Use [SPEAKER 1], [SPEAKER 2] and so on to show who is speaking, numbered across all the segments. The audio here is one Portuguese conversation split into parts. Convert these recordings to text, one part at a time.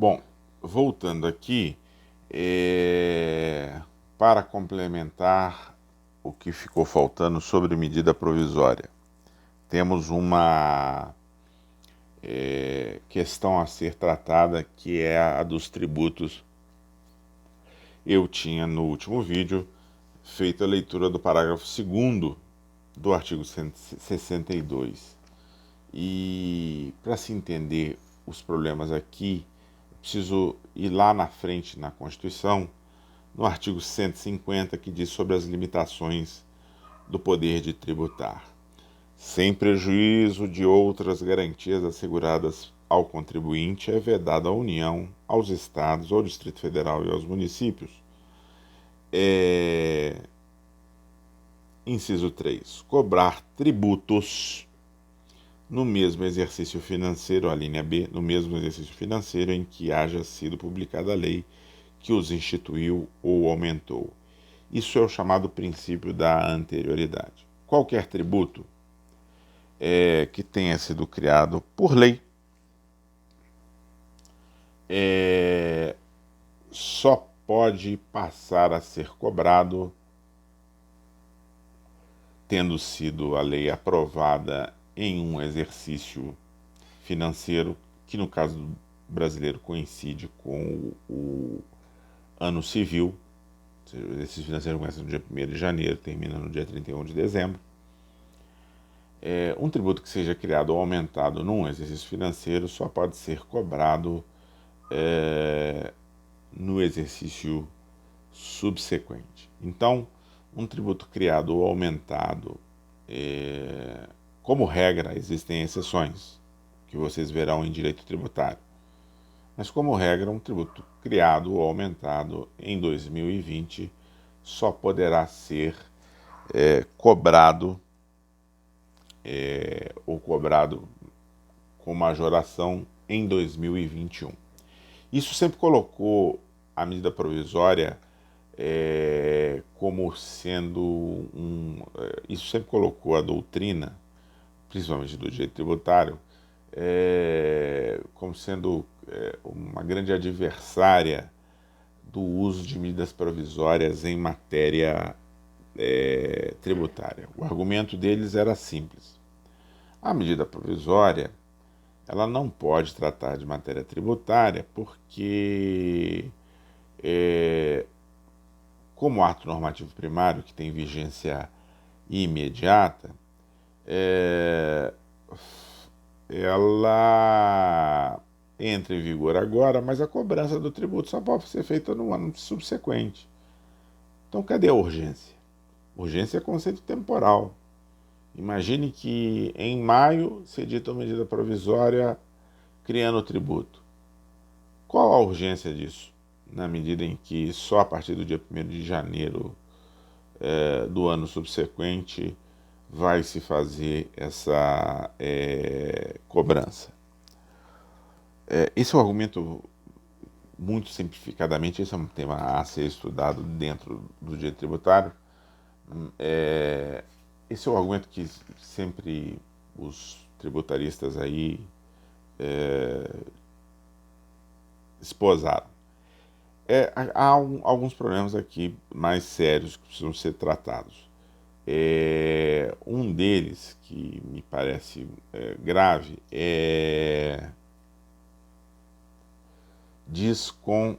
[SPEAKER 1] Bom, voltando aqui, para complementar o que ficou faltando sobre medida provisória, temos uma questão a ser tratada que é a dos tributos. Eu tinha no último vídeo feito a leitura do parágrafo 2º do artigo 162. E para se entender os problemas aqui, preciso ir lá na frente na Constituição, no artigo 150, que diz sobre as limitações do poder de tributar, sem prejuízo de outras garantias asseguradas ao contribuinte, é vedado à União, aos Estados, ao Distrito Federal e aos municípios. Inciso 3. Cobrar tributos no mesmo exercício financeiro, a linha B, no mesmo exercício financeiro em que haja sido publicada a lei que os instituiu ou aumentou. Isso é o chamado princípio da anterioridade. Qualquer tributo que tenha sido criado por lei só pode passar a ser cobrado tendo sido a lei aprovada em um exercício financeiro, que no caso brasileiro coincide com o ano civil. O exercício financeiro começa no dia 1º de janeiro, termina no dia 31 de dezembro. Um tributo que seja criado ou aumentado num exercício financeiro só pode ser cobrado no exercício subsequente. Então, um tributo criado ou aumentado, como regra, existem exceções, que vocês verão em direito tributário. Mas, como regra, um tributo criado ou aumentado em 2020 só poderá ser cobrado ou cobrado com majoração em 2021. Isso sempre colocou a medida provisória como sendo isso sempre colocou a doutrina, principalmente do direito tributário, como sendo uma grande adversária do uso de medidas provisórias em matéria tributária. O argumento deles era simples. A medida provisória ela não pode tratar de matéria tributária porque, como ato normativo primário que tem vigência imediata, ela entra em vigor agora, mas a cobrança do tributo só pode ser feita no ano subsequente. Então, cadê a urgência? Urgência é conceito temporal. Imagine que em maio se edita uma medida provisória criando o tributo. Qual a urgência disso? Na medida em que só a partir do dia 1º de janeiro do ano subsequente vai se fazer essa cobrança. Esse é um argumento, muito simplificadamente, esse é um tema a ser estudado dentro do direito tributário. Esse é o argumento que sempre os tributaristas aí esposaram. Há alguns problemas aqui mais sérios que precisam ser tratados. Um deles, que me parece grave, diz com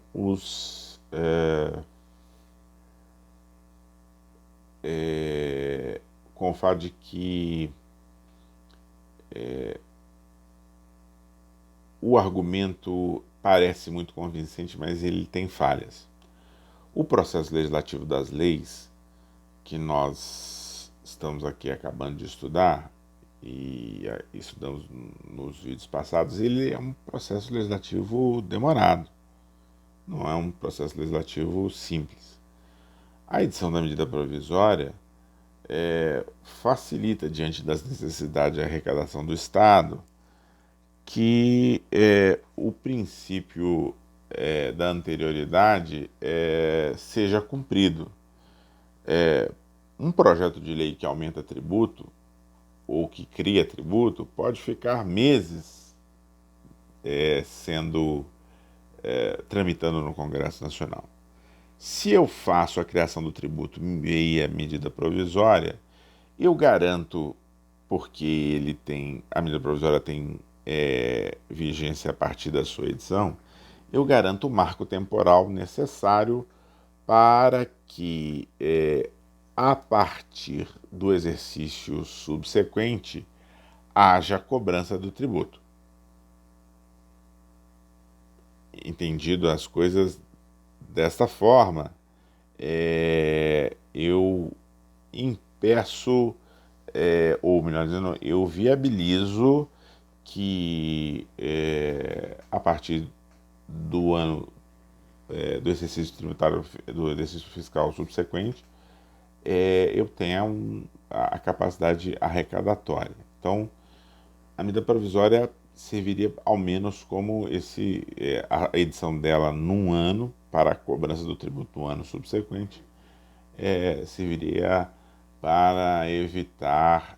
[SPEAKER 1] com o fato de que o argumento parece muito convincente, mas ele tem falhas. O processo legislativo das leis, que nós estamos aqui acabando de estudar, e estudamos nos vídeos passados, ele é um processo legislativo demorado. Não é um processo legislativo simples. A edição da medida provisória facilita, diante das necessidades de arrecadação do Estado, que o princípio da anterioridade seja cumprido. Um projeto de lei que aumenta tributo ou que cria tributo pode ficar meses sendo tramitando no Congresso Nacional. Se eu faço a criação do tributo meia medida provisória, eu garanto, porque a medida provisória tem vigência a partir da sua edição, eu garanto o marco temporal necessário para que, a partir do exercício subsequente, haja cobrança do tributo. Entendido as coisas desta forma, eu impeço, ou melhor dizendo, eu viabilizo que, a partir do ano do exercício tributário, do exercício fiscal subsequente, eu tenha a capacidade arrecadatória. Então, a medida provisória serviria ao menos como a edição dela num ano, para a cobrança do tributo no ano subsequente, serviria para evitar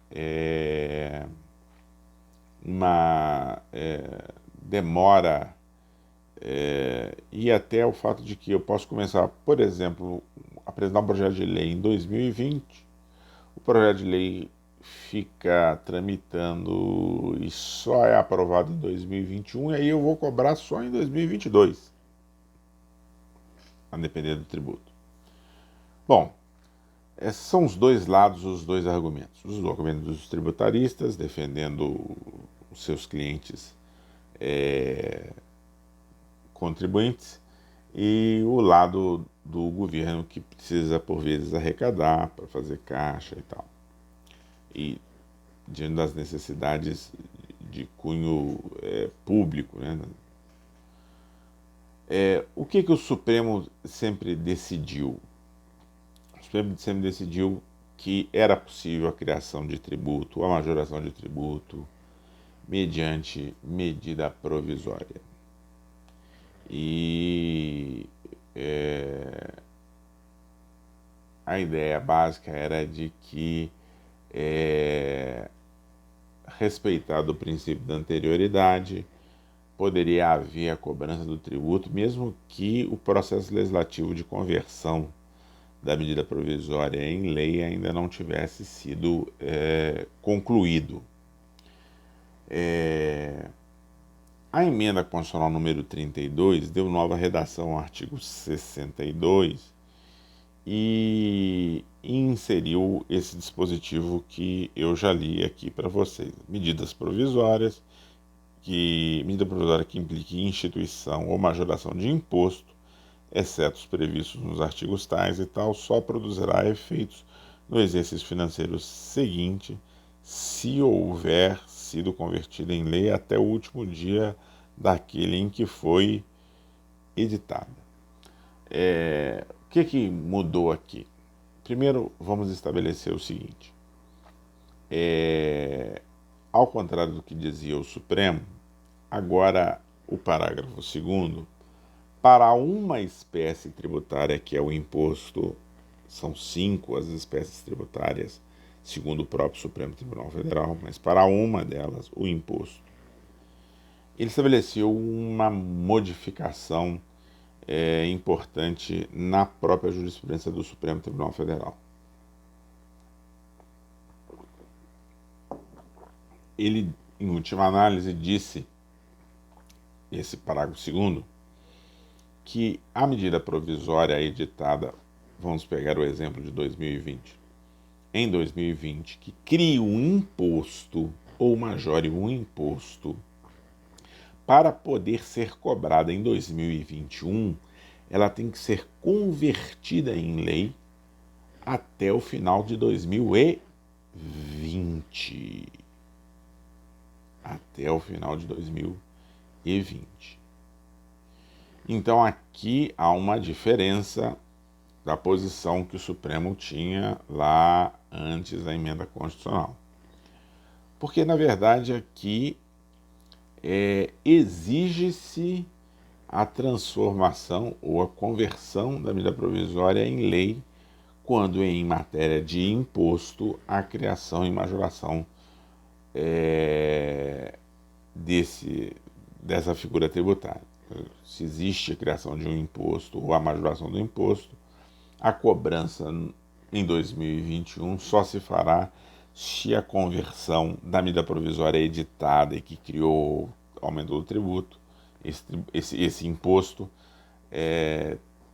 [SPEAKER 1] uma demora, e até o fato de que eu posso começar, por exemplo, apresentar um projeto de lei em 2020, o projeto de lei fica tramitando e só é aprovado em 2021, e aí eu vou cobrar só em 2022, a depender do tributo. Bom, esses são os dois lados, os dois argumentos. Os argumentos dos tributaristas, defendendo os seus clientes contribuintes, e o lado do governo, que precisa, por vezes, arrecadar para fazer caixa e tal. E diante das necessidades de cunho público, né? O que o Supremo sempre decidiu? O Supremo sempre decidiu que era possível a criação de tributo, a majoração de tributo, mediante medida provisória. E a ideia básica era de que, respeitado o princípio da anterioridade, poderia haver a cobrança do tributo, mesmo que o processo legislativo de conversão da medida provisória em lei ainda não tivesse sido concluído. A emenda constitucional número 32 deu nova redação ao artigo 62 e inseriu esse dispositivo que eu já li aqui para vocês. Medidas provisórias, medida provisória que implique instituição ou majoração de imposto, exceto os previstos nos artigos tais e tal, só produzirá efeitos no exercício financeiro seguinte, se houver sido convertida em lei até o último dia daquele em que foi editada. O que mudou aqui? Primeiro, vamos estabelecer o seguinte. Ao contrário do que dizia o Supremo, agora o parágrafo 2º, para uma espécie tributária, que é o imposto, são 5 as espécies tributárias, segundo o próprio Supremo Tribunal Federal, mas para uma delas, o imposto, ele estabeleceu uma modificação importante na própria jurisprudência do Supremo Tribunal Federal. Ele, em última análise, disse, esse parágrafo 2º, que a medida provisória editada, vamos pegar o exemplo de 2020, em 2020, que cria um imposto ou majore um imposto, para poder ser cobrada em 2021, ela tem que ser convertida em lei até o final de 2020. Até o final de 2020. Então aqui há uma diferença da posição que o Supremo tinha lá antes da emenda constitucional. Porque, na verdade, aqui exige-se a transformação ou a conversão da medida provisória em lei quando, em matéria de imposto, a criação e majoração dessa figura tributária. se existe a criação de um imposto ou a majoração do imposto, a cobrança em 2021 só se fará se a conversão da medida provisória editada e que criou, aumentou o tributo, esse imposto,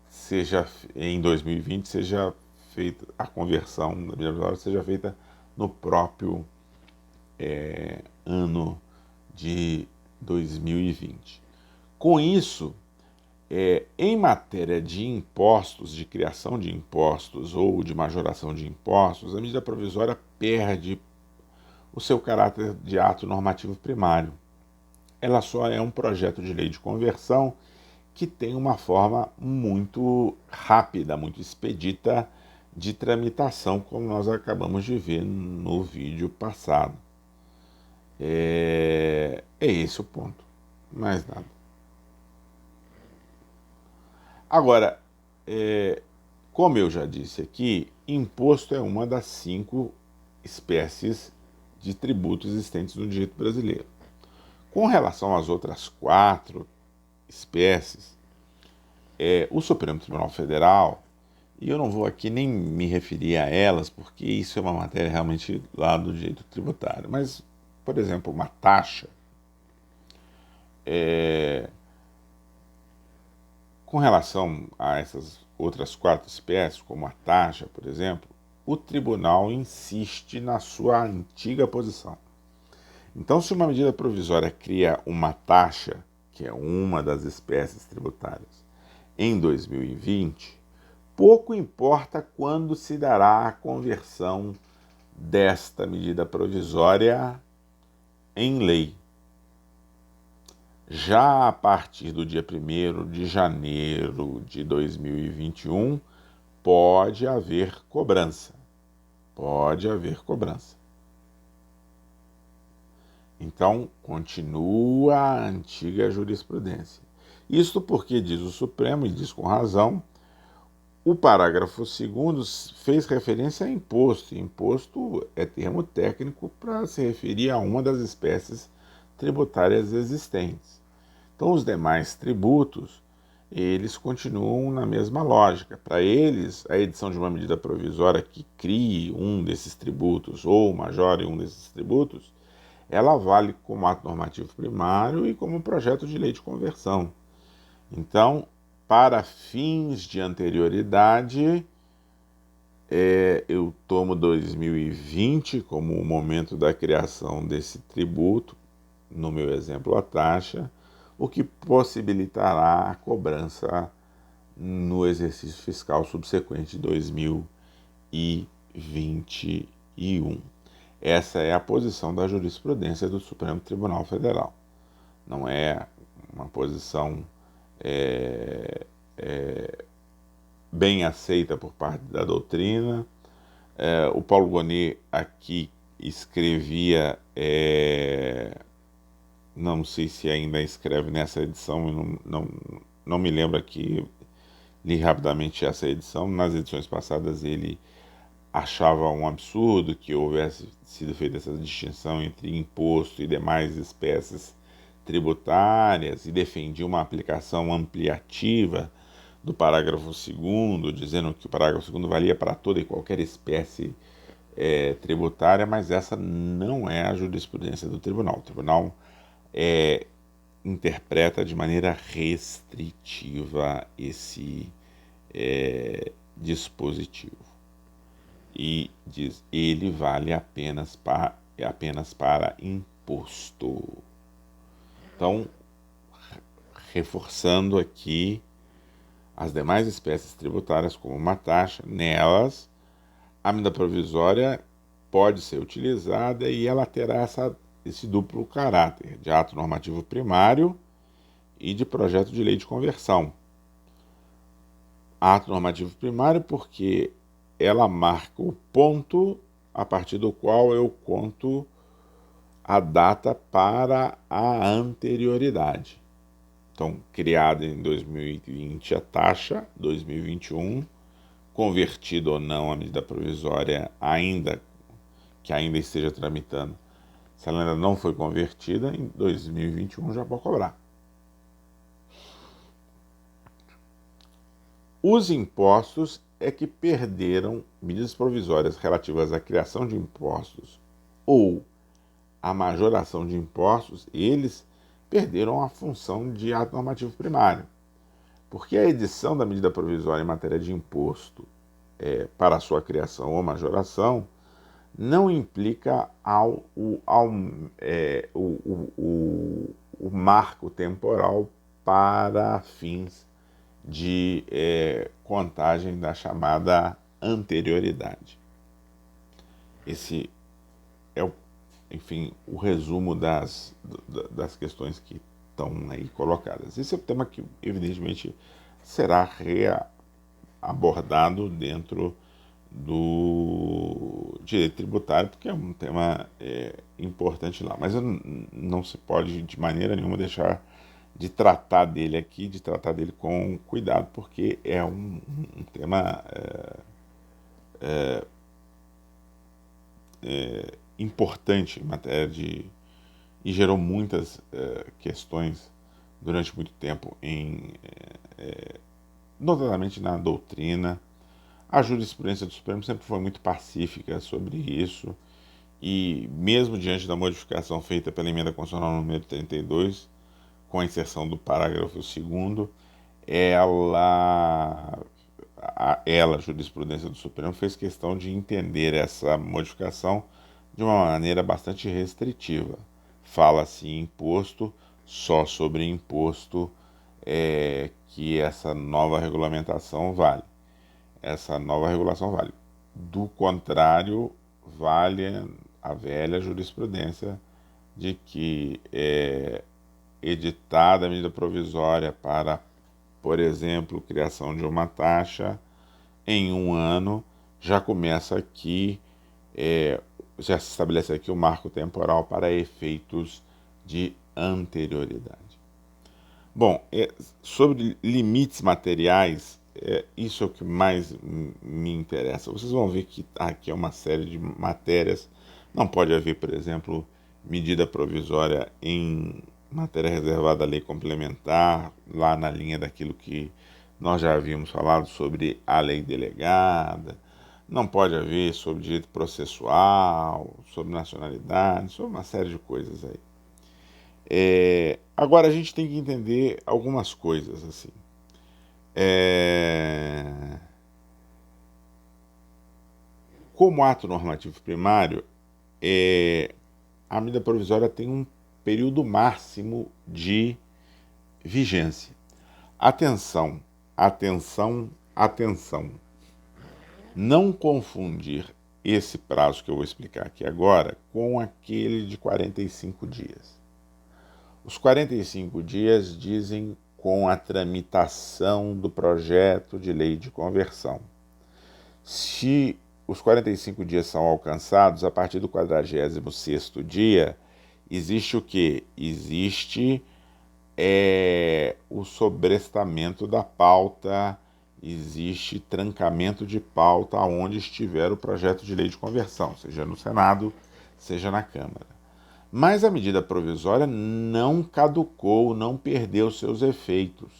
[SPEAKER 1] seja em 2020 seja feita a conversão da medida provisória, seja feita no próprio ano de 2020. Com isso, em matéria de impostos, de criação de impostos ou de majoração de impostos, a medida provisória perde o seu caráter de ato normativo primário. Ela só é um projeto de lei de conversão que tem uma forma muito rápida, muito expedita de tramitação, como nós acabamos de ver no vídeo passado. É esse o ponto, mais nada. Agora, como eu já disse aqui, imposto é uma das 5 espécies de tributos existentes no direito brasileiro. Com relação às outras 4 espécies, o Supremo Tribunal Federal, e eu não vou aqui nem me referir a elas, porque isso é uma matéria realmente lá do direito tributário, mas, por exemplo, uma taxa, com relação a essas outras 4 espécies, como a taxa, por exemplo, o tribunal insiste na sua antiga posição. Então, se uma medida provisória cria uma taxa, que é uma das espécies tributárias, em 2020, pouco importa quando se dará a conversão desta medida provisória em lei. Já a partir do dia 1º de janeiro de 2021, pode haver cobrança. Pode haver cobrança. Então, continua a antiga jurisprudência. Isto porque, diz o Supremo, e diz com razão, o parágrafo 2º fez referência a imposto. Imposto é termo técnico para se referir a uma das espécies tributárias existentes. Então, os demais tributos, eles continuam na mesma lógica. Para eles, a edição de uma medida provisória que crie um desses tributos ou majore um desses tributos, ela vale como ato normativo primário e como projeto de lei de conversão. Então, para fins de anterioridade, eu tomo 2020 como o momento da criação desse tributo, no meu exemplo a taxa, o que possibilitará a cobrança no exercício fiscal subsequente de 2021. Essa é a posição da jurisprudência do Supremo Tribunal Federal. Não é uma posição bem aceita por parte da doutrina. O Paulo Gonet aqui escrevia, não sei se ainda escreve nessa edição, não me lembro aqui, li rapidamente essa edição. Nas edições passadas ele achava um absurdo que houvesse sido feita essa distinção entre imposto e demais espécies tributárias e defendia uma aplicação ampliativa do parágrafo 2º, dizendo que o parágrafo 2º valia para toda e qualquer espécie tributária, mas essa não é a jurisprudência do tribunal. O tribunal interpreta de maneira restritiva esse dispositivo e diz: ele vale apenas para imposto. Então, reforçando aqui, as demais espécies tributárias, como uma taxa, nelas, a medida provisória pode ser utilizada e ela terá esse duplo caráter de ato normativo primário e de projeto de lei de conversão. Ato normativo primário porque ela marca o ponto a partir do qual eu conto a data para a anterioridade. Então, criada em 2020 a taxa, 2021, convertida ou não a medida provisória, que ainda esteja tramitando, se ela ainda não foi convertida, em 2021 já pode cobrar. Os impostos é que perderam medidas provisórias relativas à criação de impostos ou à majoração de impostos, eles perderam a função de ato normativo primário. Porque a edição da medida provisória em matéria de imposto para a sua criação ou majoração não implica o marco temporal para fins de contagem da chamada anterioridade. Esse é, enfim, o resumo das questões que estão aí colocadas. Esse é o tema que, evidentemente, será reabordado dentro do direito tributário, porque é um tema importante lá. Mas não se pode, de maneira nenhuma, deixar de tratar dele aqui, de tratar dele com cuidado, porque é um tema importante em matéria de... e gerou muitas questões durante muito tempo, notadamente na doutrina. A jurisprudência do Supremo sempre foi muito pacífica sobre isso, e mesmo diante da modificação feita pela emenda constitucional número 32, com a inserção do parágrafo 2º, a jurisprudência do Supremo, fez questão de entender essa modificação de uma maneira bastante restritiva. Fala-se em imposto, só sobre imposto que essa nova regulamentação vale. Essa nova regulação vale. Do contrário, vale a velha jurisprudência de que editada a medida provisória para, por exemplo, criação de uma taxa, em um ano já começa aqui, já se estabelece aqui o marco temporal para efeitos de anterioridade. Bom, sobre limites materiais, isso é o que mais me interessa. Vocês vão ver que aqui é uma série de matérias. Não pode haver, por exemplo, medida provisória em matéria reservada à lei complementar, lá na linha daquilo que nós já havíamos falado sobre a lei delegada. Não pode haver sobre direito processual, sobre nacionalidade, sobre uma série de coisas aí. Agora a gente tem que entender algumas coisas assim. Como ato normativo primário, a medida provisória tem um período máximo de vigência. Atenção, atenção, atenção. Não confundir esse prazo que eu vou explicar aqui agora com aquele de 45 dias. Os 45 dias dizem com a tramitação do projeto de lei de conversão. Se os 45 dias são alcançados, a partir do 46º dia, existe o quê? Existe o sobrestamento da pauta, existe trancamento de pauta onde estiver o projeto de lei de conversão, seja no Senado, seja na Câmara. Mas a medida provisória não caducou, não perdeu seus efeitos.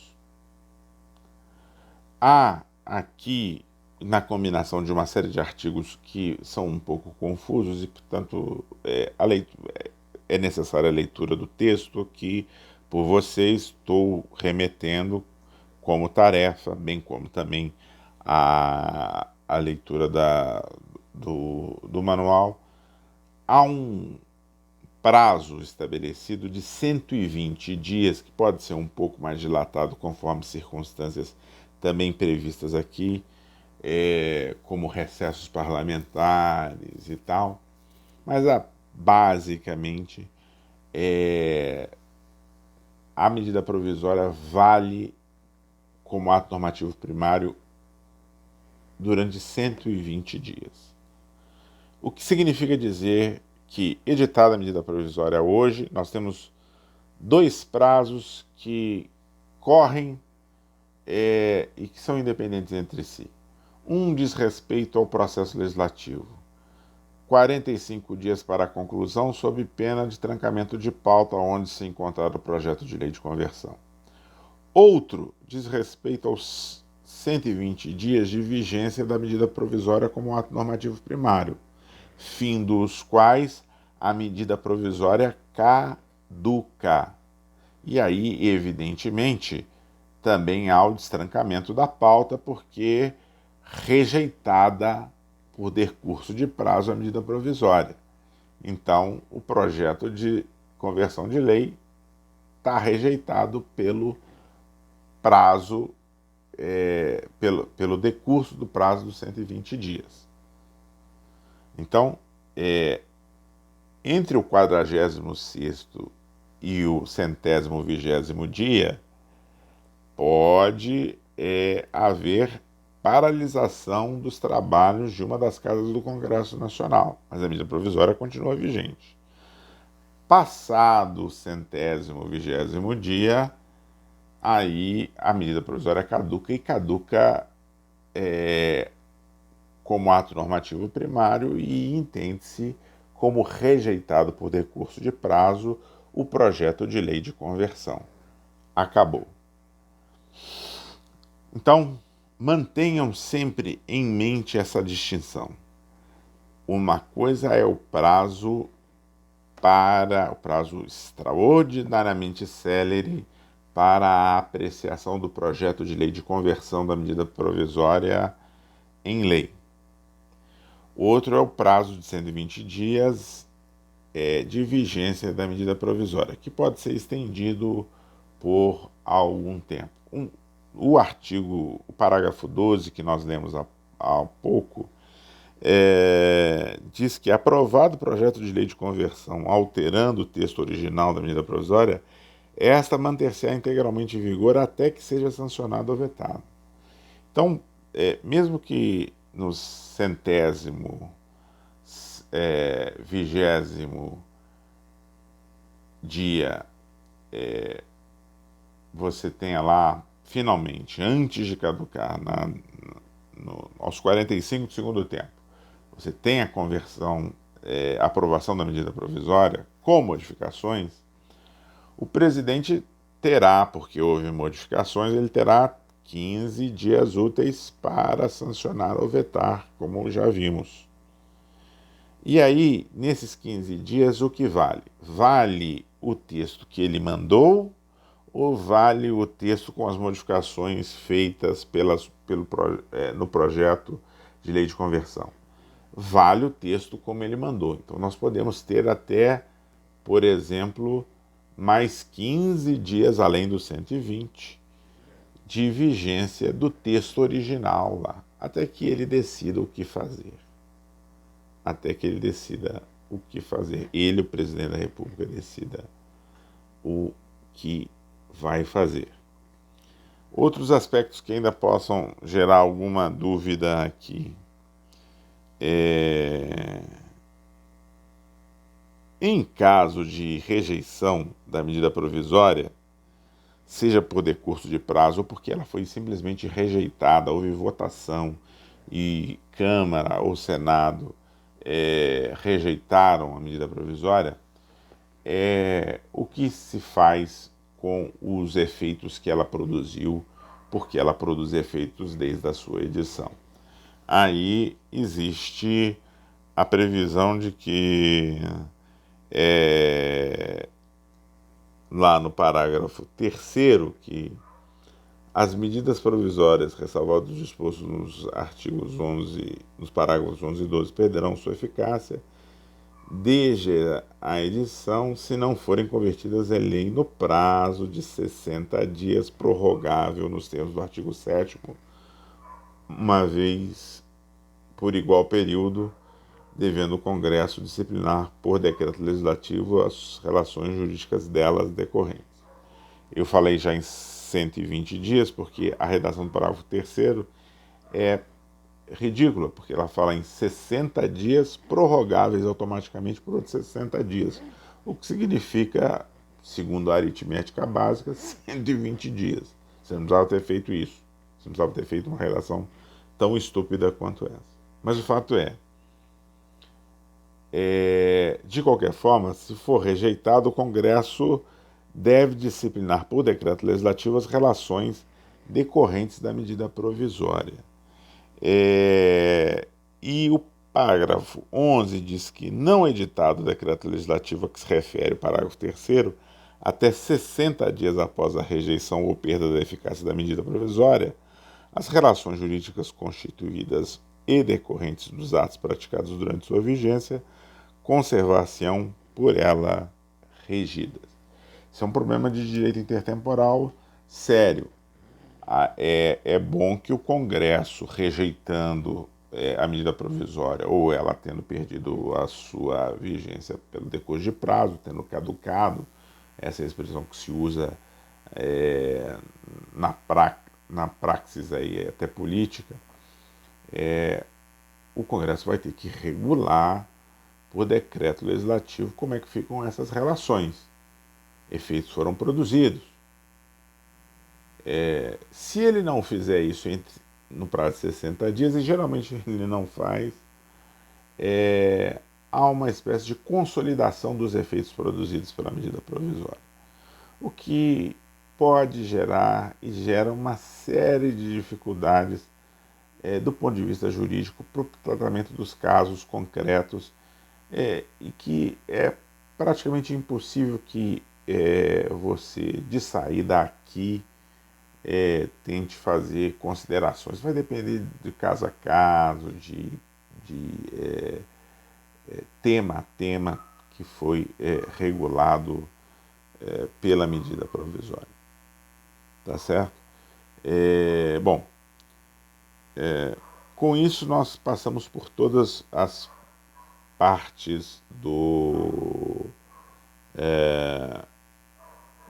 [SPEAKER 1] Há aqui, na combinação de uma série de artigos que são um pouco confusos e, portanto, é necessária a leitura do texto que, por vocês, estou remetendo como tarefa, bem como também a leitura do manual. Há um prazo estabelecido de 120 dias, que pode ser um pouco mais dilatado conforme circunstâncias também previstas aqui, como recessos parlamentares e tal, mas basicamente a medida provisória vale como ato normativo primário durante 120 dias. O que significa dizer que, editada a medida provisória hoje, nós temos dois prazos que correm e que são independentes entre si. Um diz respeito ao processo legislativo. 45 dias para a conclusão, sob pena de trancamento de pauta onde se encontrar o projeto de lei de conversão. Outro diz respeito aos 120 dias de vigência da medida provisória como ato normativo primário, fim dos quais a medida provisória caduca. E aí, evidentemente, também há o destrancamento da pauta, porque rejeitada por decurso de prazo a medida provisória. Então, o projeto de conversão de lei está rejeitado pelo prazo, pelo decurso do prazo dos 120 dias. Então, entre o 46º e o 120º dia, pode haver paralisação dos trabalhos de uma das casas do Congresso Nacional, mas a medida provisória continua vigente. Passado o 120º dia, aí a medida provisória caduca, e caduca como ato normativo primário, e entende-se como rejeitado por decurso de prazo o projeto de lei de conversão. Acabou. Então, mantenham sempre em mente essa distinção. Uma coisa é o prazo extraordinariamente célere para a apreciação do projeto de lei de conversão da medida provisória em lei. Outro é o prazo de 120 dias de vigência da medida provisória, que pode ser estendido por algum tempo. O parágrafo 12, que nós lemos há pouco, diz que, aprovado o projeto de lei de conversão alterando o texto original da medida provisória, esta manter-se-á integralmente em vigor até que seja sancionado ou vetado. Então, mesmo que no 120º dia você tenha lá, finalmente, antes de caducar, aos 45 do segundo tempo, você tem a conversão, aprovação da medida provisória com modificações, o presidente terá, porque houve modificações, ele terá 15 dias úteis para sancionar ou vetar, como já vimos. E aí, nesses 15 dias, o que vale? Vale o texto que ele mandou ou vale o texto com as modificações feitas no projeto de lei de conversão? Vale o texto como ele mandou. Então, nós podemos ter até, por exemplo, mais 15 dias, além dos 120, de vigência do texto original lá, até que ele decida o que fazer. Ele, o presidente da República, decida o que vai fazer. Outros aspectos que ainda possam gerar alguma dúvida aqui. Em caso de rejeição da medida provisória, seja por decurso de prazo ou porque ela foi simplesmente rejeitada, houve votação e Câmara ou Senado rejeitaram a medida provisória, o que se faz com os efeitos que ela produziu, porque ela produz efeitos desde a sua edição. Aí existe a previsão de que lá no parágrafo 3º, que as medidas provisórias, ressalvado o disposto nos artigos 11, nos parágrafos 11 e 12, perderão sua eficácia desde a edição, se não forem convertidas em lei no prazo de 60 dias, prorrogável nos termos do artigo 7º, uma vez por igual período, devendo o Congresso disciplinar por decreto legislativo as relações jurídicas delas decorrentes. Eu falei já em 120 dias, porque a redação do parágrafo 3º é ridícula, porque ela fala em 60 dias prorrogáveis automaticamente por outros 60 dias, o que significa, segundo a aritmética básica, 120 dias. Você não precisava ter feito isso, você não precisava ter feito uma redação tão estúpida quanto essa. Mas o fato de qualquer forma, se for rejeitado, o Congresso deve disciplinar por decreto legislativo as relações decorrentes da medida provisória. E o parágrafo 11 diz que, não editado o decreto legislativo a que se refere o parágrafo 3º, até 60 dias após a rejeição ou perda da eficácia da medida provisória, as relações jurídicas constituídas e decorrentes dos atos praticados durante sua vigência conservar-se-ão por ela regidas. Isso é um problema de direito intertemporal sério. É bom que o Congresso, rejeitando a medida provisória ou ela tendo perdido a sua vigência pelo decurso de prazo, tendo caducado, essa é a expressão que se usa na praxis aí, até política, o Congresso vai ter que regular por decreto legislativo como é que ficam essas relações. Efeitos foram produzidos. Se ele não fizer isso no prazo de 60 dias, e geralmente ele não faz, há uma espécie de consolidação dos efeitos produzidos pela medida provisória, o que pode gerar e gera uma série de dificuldades do ponto de vista jurídico para o tratamento dos casos concretos, e que é praticamente impossível que você, de sair daqui, tente fazer considerações. Vai depender de caso a caso, de tema a tema que foi regulado pela medida provisória. Tá certo? Bom, com isso nós passamos por todas as partes do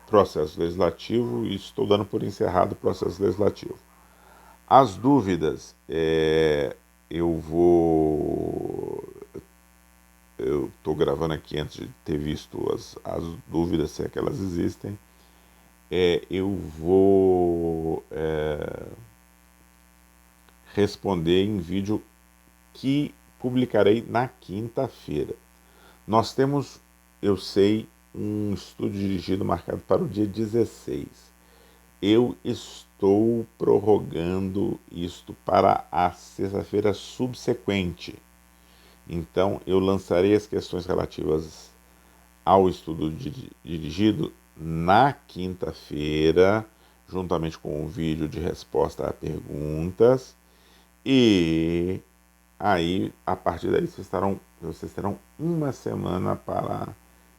[SPEAKER 1] processo legislativo e estou dando por encerrado o processo legislativo. As dúvidas, eu estou gravando aqui antes de ter visto as dúvidas, se é que elas existem. Eu vou responder em vídeo que publicarei na quinta-feira. Nós temos, eu sei, um estudo dirigido marcado para o dia 16. Eu estou prorrogando isto para a sexta-feira subsequente. Então, eu lançarei as questões relativas ao estudo dirigido na quinta-feira, juntamente com um vídeo de resposta a perguntas. E aí, a partir daí, vocês terão uma semana para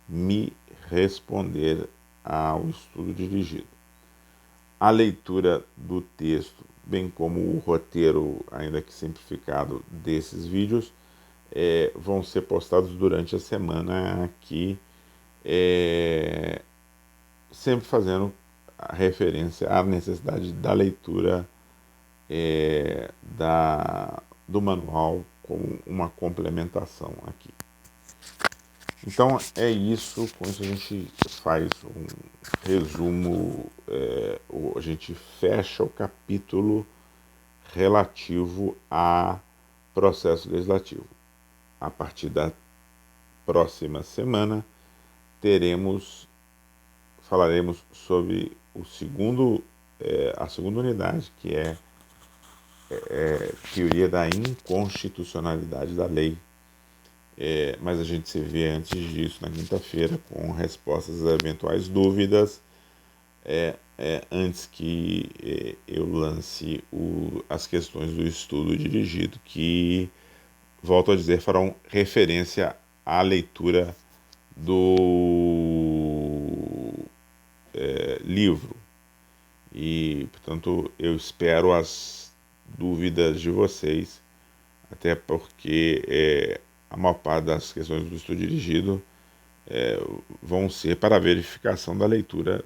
[SPEAKER 1] me responder ao estudo dirigido. A leitura do texto, bem como o roteiro, ainda que simplificado, desses vídeos, vão ser postados durante a semana aqui, sempre fazendo a referência à necessidade da leitura do manual como uma complementação aqui. Então é isso, com isso a gente faz um resumo, a gente fecha o capítulo relativo a processo legislativo. A partir da próxima semana falaremos sobre a segunda unidade, que é teoria da inconstitucionalidade da lei. Mas a gente se vê antes disso na quinta-feira com respostas a eventuais dúvidas, antes que eu lance as questões do estudo dirigido, que, volto a dizer, farão referência à leitura do livro. E, portanto, eu espero as dúvidas de vocês, até porque a maior parte das questões do estudo dirigido vão ser para a verificação da leitura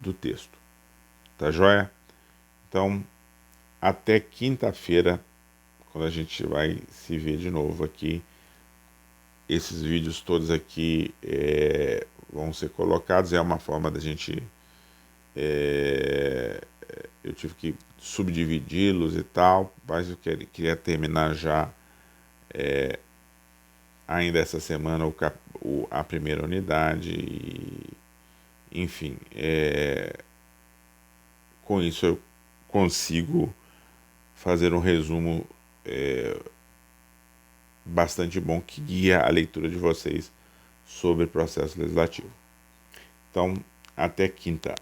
[SPEAKER 1] do texto. Tá joia? Então, até quinta-feira, quando a gente vai se ver de novo aqui. Esses vídeos todos aqui vão ser colocados. É uma forma da gente... eu tive que subdividi-los e tal, mas eu queria terminar já ainda essa semana a primeira unidade. Enfim, com isso eu consigo fazer um resumo bastante bom que guia a leitura de vocês sobre processo legislativo. Então, até quinta.